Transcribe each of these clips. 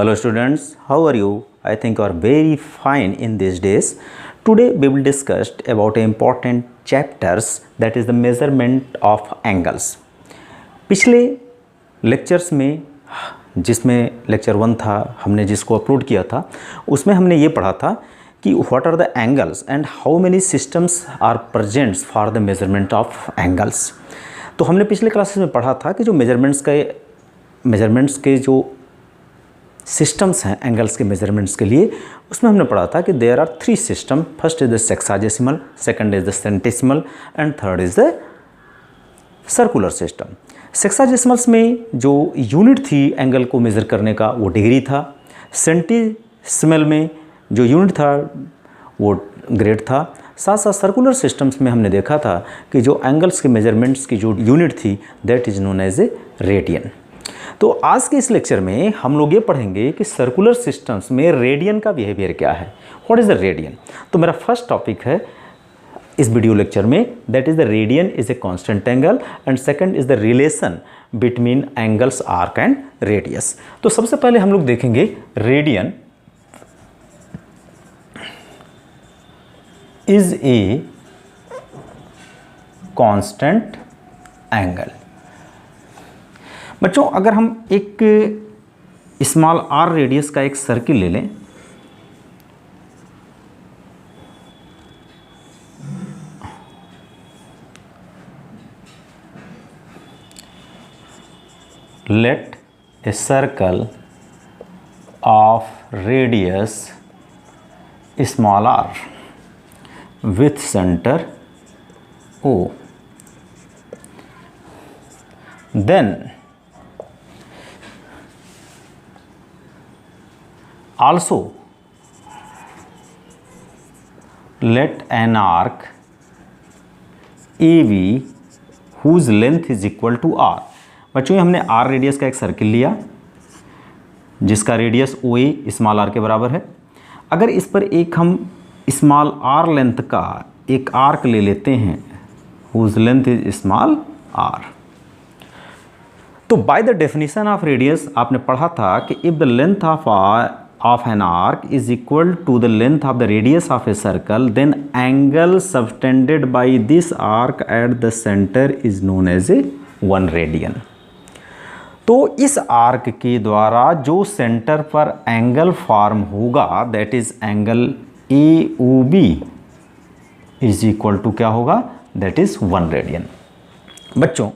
Hello students, how are you? I think you are very fine in these days. Today we will discuss about important chapters, that is the measurement of angles. पिछले lectures में जिसमें lecture 1 था, हमने जिसको upload किया था, उसमें हमने ये पढ़ा था कि what are the angles and how many systems are presents for the measurement of angles. तो हमने पिछले क्लासेस में पढ़ा था कि जो मेजरमेंट्स के जो सिस्टम्स हैं एंगल्स के मेजरमेंट्स के लिए, उसमें हमने पढ़ा था कि there are 3 system. First is the sexagesimal, second is the centesimal and third is the circular system. Sexagesimals में जो यूनिट थी एंगल को मेज़र करने का वो डिग्री था। सेंटेसिमल में जो यूनिट था वो ग्रेड था। साथ साथ सर्कुलर सिस्टम्स में हमने देखा था कि जो एंगल्स के मेजरमेंट्स की जो यूनिट थी that is known as a radian. तो आज के इस लेक्चर में हम लोग ये पढ़ेंगे कि सर्कुलर सिस्टम्स में रेडियन का बिहेवियर क्या है, व्हाट इज़ द रेडियन। तो मेरा फर्स्ट टॉपिक है इस वीडियो लेक्चर में, that is the radian is a constant angle and second is the relation between angles arc and radius. तो सबसे पहले हम लोग देखेंगे radian is a constant angle. बच्चों अगर हम एक स्मॉल आर रेडियस का एक सर्किल ले लें, let a circle of radius small r with center O, then also let an arc AB whose length is equal to r। बच्चों हमने आर रेडियस का एक सर्किल लिया जिसका radius O A small R के बराबर है। अगर इस पर एक हम स्मॉल आर लेंथ का एक आर्क ले लेते हैं whose length is small R, तो by the definition of radius आपने पढ़ा था कि if the length of an arc is equal to the length of the radius of a circle, then angle subtended by this arc at the centre is known as a 1 radian. तो इस arc के द्वारा जो centre पर angle form होगा that is angle A O B is equal to क्या होगा, that is 1 radian. बच्चों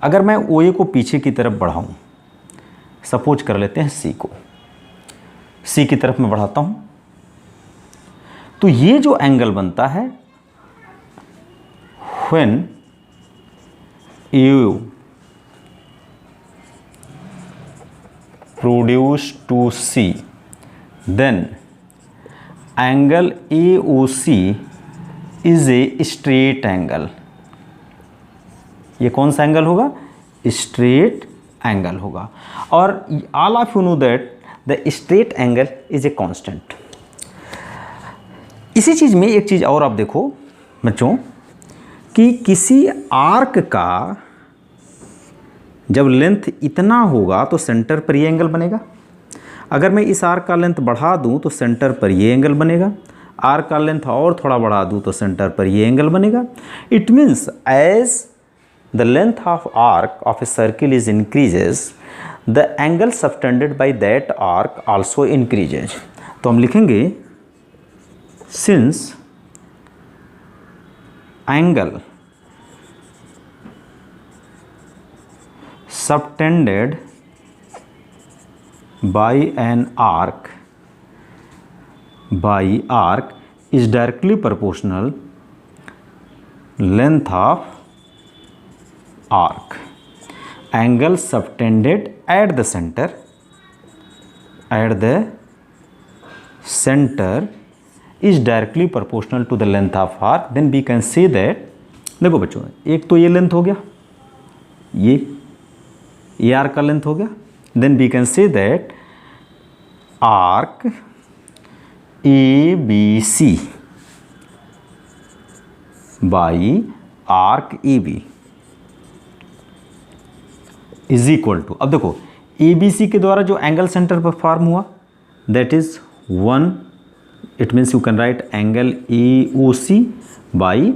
अगर मैं ओ ए को पीछे की तरफ बढ़ाऊं, सपोज कर लेते हैं सी को, सी की तरफ मैं बढ़ाता हूं, तो ये जो एंगल बनता है when you produce to C, then angle AOC is a straight angle। ये कौन सा एंगल होगा, स्ट्रेट एंगल होगा। और all of you know that the straight angle is a constant. इसी चीज़ में एक चीज़ और आप देखो बच्चों कि किसी आर्क का जब लेंथ इतना होगा तो सेंटर पर ये एंगल बनेगा। अगर मैं इस आर्क का लेंथ बढ़ा दूं तो सेंटर पर ये एंगल बनेगा। आर्क का लेंथ और थोड़ा बढ़ा दूं तो सेंटर पर ये एंगल बनेगा। It means as the length of arc of a circle is increases, the angle subtended by that arc also increases. तो हम लिखेंगे since angle subtended by an arc is directly proportional length of arc, angle subtended at the center is directly proportional to the length of arc, then we can say that, देखो बच्चों एक तो ये length हो गया, ये arc का length हो गया, then we can say that arc A B C by arc A B is equal to, अब देखो ABC के द्वारा जो एंगल सेंटर पर फॉर्म हुआ that is 1, it means you can write angle EOC by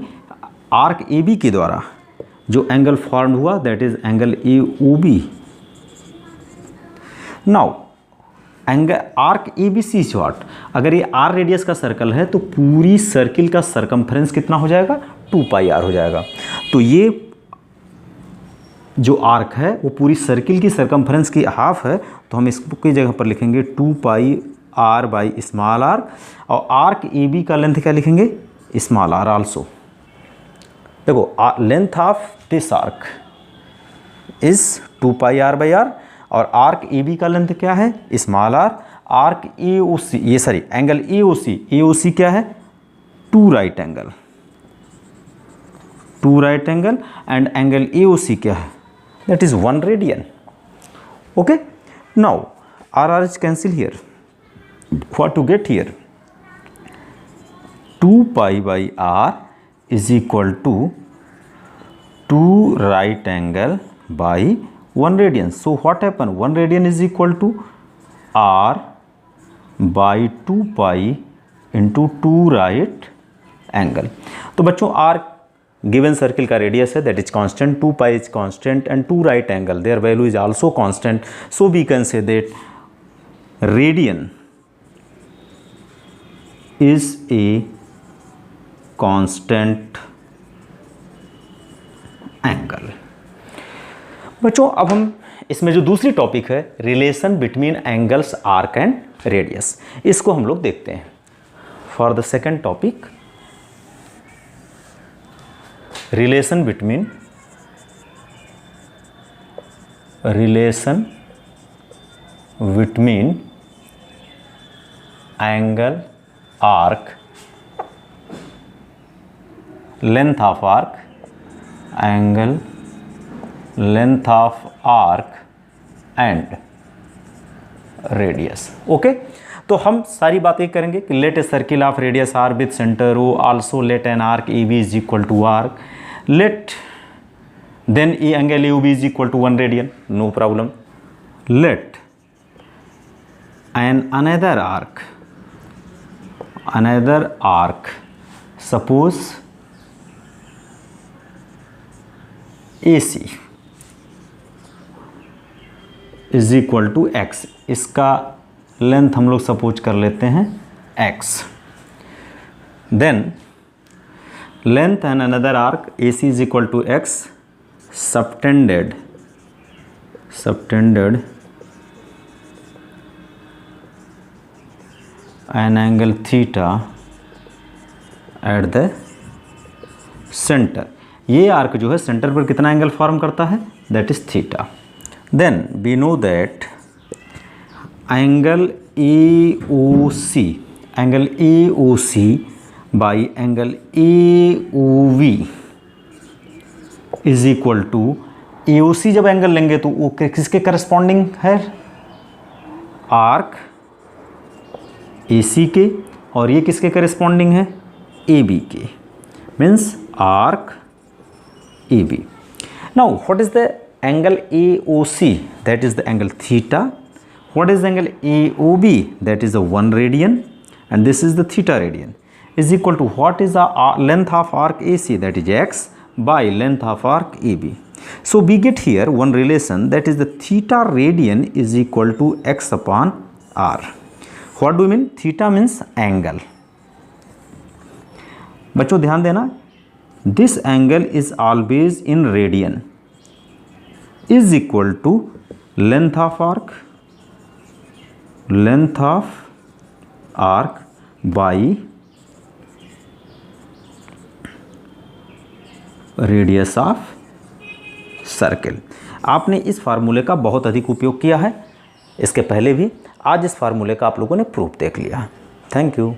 arc AB के द्वारा जो एंगल फॉर्म हुआ that is angle AOB। Now angle arc ABC short, अगर ये R रेडियस का सर्कल है तो पूरी सर्किल का सरकमफ्रेंस कितना हो जाएगा, 2πr हो जाएगा। तो ये जो आर्क है वो पूरी सर्किल की सरकमफ्रेंस की हाफ है, तो हम इसकी जगह पर लिखेंगे 2πr बाई स्मॉल r, और आर्क AB का लेंथ क्या लिखेंगे, स्मॉल r आल्सो। देखो length of this arc is 2πr by r, और आर्क AB का लेंथ क्या है, स्मॉल r। आर्क EOC, ये सॉरी एंगल EOC क्या है, 2 right angle, and angle AOC क्या है, that is 1 radian. Okay, now RR is cancel here. What to get here, 2π by r is equal to 2 right angle by 1 radian. So what happen, 1 radian is equal to r by 2π into 2 right angle. तो बच्चों r given circle का radius है that is constant, 2π is constant and 2 right angle their value is also constant, so we can say that radian is a constant angle. बच्चों अब हम इसमें जो दूसरी टॉपिक है relation between angles arc and radius, इसको हम लोग देखते हैं। For the second topic, relation between angle arc, length of arc, angle length of arc and radius। Okay, तो हम सारी बातें करेंगे कि let a circle of radius R with centre O, also let an arc AB is equal to arc, let then E angle AOB is equal to 1 radian, no problem. Let another arc suppose AC is equal to x, इसका length हम लोग suppose कर लेते हैं x, then length and another arc AC is equal to x, subtended an angle theta at the center। ये arc जो है centre पर कितना एंगल फॉर्म करता है, that is theta. Then we know that angle AOC by angle AOV is equal to, AOC जब angle लेंगे तो वो किसके करस्पॉन्डिंग है, आर्क AC के, और ये किसके करस्पॉन्डिंग है, AB के, means arc AB। Now what is the angle AOC, that is the angle theta. What is the angle AOB, that is the 1 radian, and this is the theta radian, is equal to what is the length of arc AC, that is x, by length of arc AB. So we get here one relation, that is the theta radian is equal to x upon r. What do you mean? Theta means angle. बच्चों ध्यान देना, this angle is always in radian, is equal to length of arc by radius of circle. आपने इस फार्मूले का बहुत अधिक उपयोग किया है इसके पहले भी, आज इस फार्मूले का आप लोगों ने प्रूफ देख लिया। Thank you.